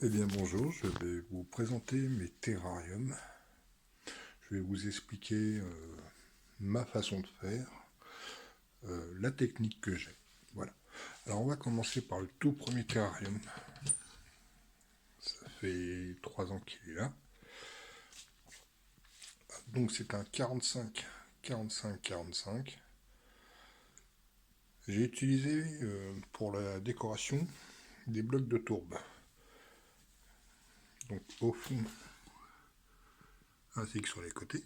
Eh bien bonjour, je vais vous présenter mes terrariums. Je vais vous expliquer ma façon de faire, la technique que j'ai. Voilà. Alors on va commencer par le tout premier terrarium. Ça fait 3 ans qu'il est là. Donc c'est un 45-45-45. J'ai utilisé pour la décoration des blocs de tourbe. Donc au fond ainsi que sur les côtés.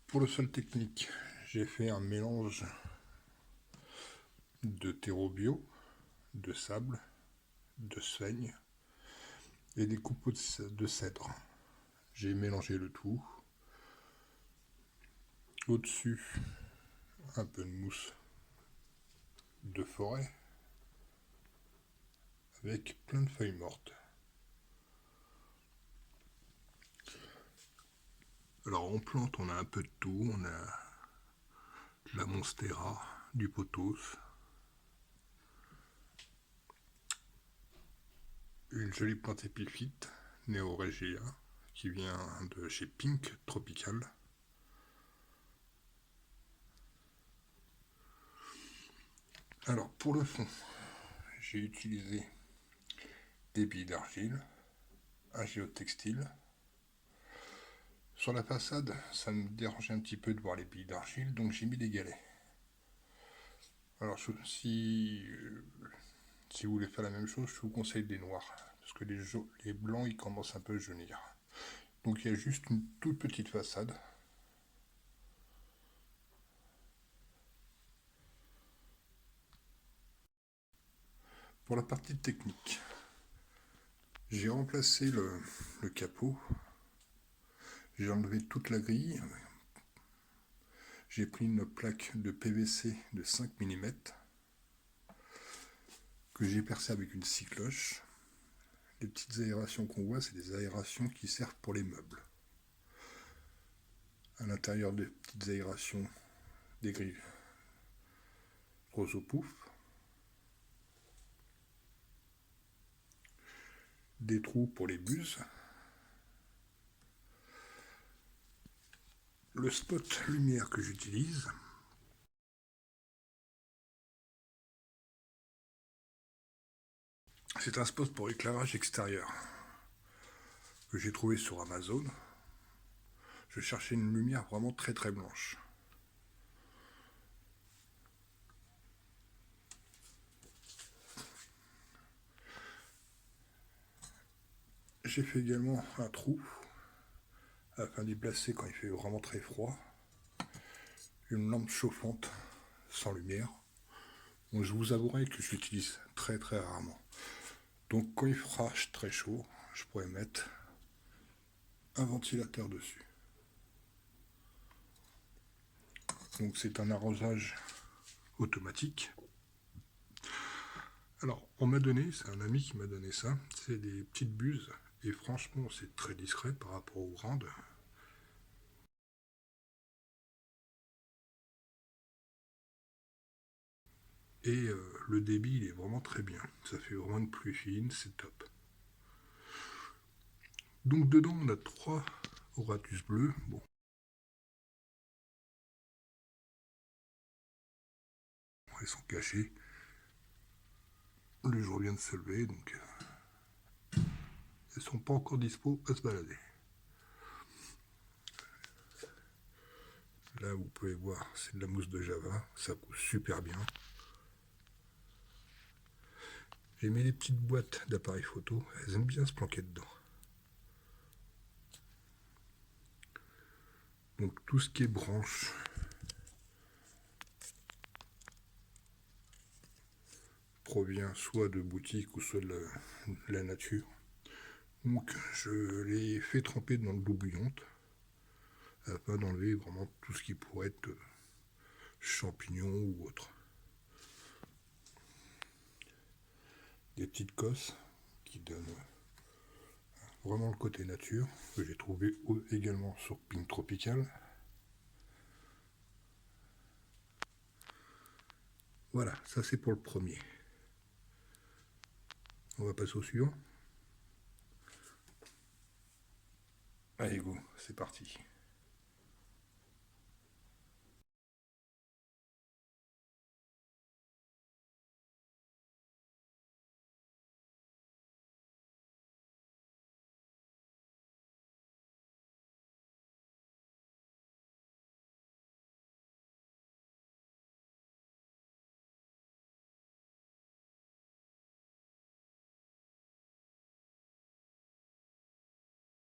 Pour le sol technique, j'ai fait un mélange de terreau bio, de sable, de seigne et des copeaux de cèdre. J'ai mélangé le tout. Au-dessus, un peu de mousse de forêt avec plein de feuilles mortes. Alors en plante, on a un peu de tout. On a de la monstera, du pothos, une jolie plante épiphyte, Neoregia, qui vient de chez Pink Tropical. Alors pour le fond, j'ai utilisé des billes d'argile, un géotextile. Sur la façade, ça me dérangeait un petit peu de voir les billes d'argile, donc j'ai mis des galets. Alors si vous voulez faire la même chose, je vous conseille des noirs, parce que les blancs, ils commencent un peu à jaunir. Donc il y a juste une toute petite façade. Pour la partie technique, j'ai remplacé le capot, j'ai enlevé toute la grille, j'ai pris une plaque de PVC de 5 mm que j'ai percée avec une scie cloche. Les petites aérations qu'on voit, c'est des aérations qui servent pour les meubles. À l'intérieur des petites aérations, des grilles rose au pouf, des trous pour les buses, le spot lumière que j'utilise, c'est un spot pour éclairage extérieur que j'ai trouvé sur Amazon. Je cherchais une lumière vraiment très très blanche. J'ai fait également un trou afin d'y placer quand il fait vraiment très froid une lampe chauffante sans lumière. Bon, je vous avouerai que je l'utilise très très rarement. Donc quand il fera très chaud, je pourrais mettre un ventilateur dessus. Donc c'est un arrosage automatique. Alors on m'a donné, c'est un ami qui m'a donné ça, c'est des petites buses et franchement c'est très discret par rapport aux grandes. Et le débit il est vraiment très bien, ça fait vraiment une pluie fine, c'est top. Donc dedans on a 3 Oratus bleus. Bon, ils sont cachés. Le jour vient de se lever, donc ils sont pas encore dispo à se balader. Là vous pouvez voir, c'est de la mousse de Java, ça pousse super bien. J'ai mis des petites boîtes d'appareils photo, elles aiment bien se planquer dedans. Donc tout ce qui est branche provient soit de boutique ou soit de la nature. Donc je les fais tremper dans de l'eau bouillante afin d'enlever vraiment tout ce qui pourrait être champignons ou autre. Des petites cosses qui donnent vraiment le côté nature que j'ai trouvé également sur Pink Tropical. Voilà, ça c'est pour le premier. On va passer au suivant. Allez go, c'est parti.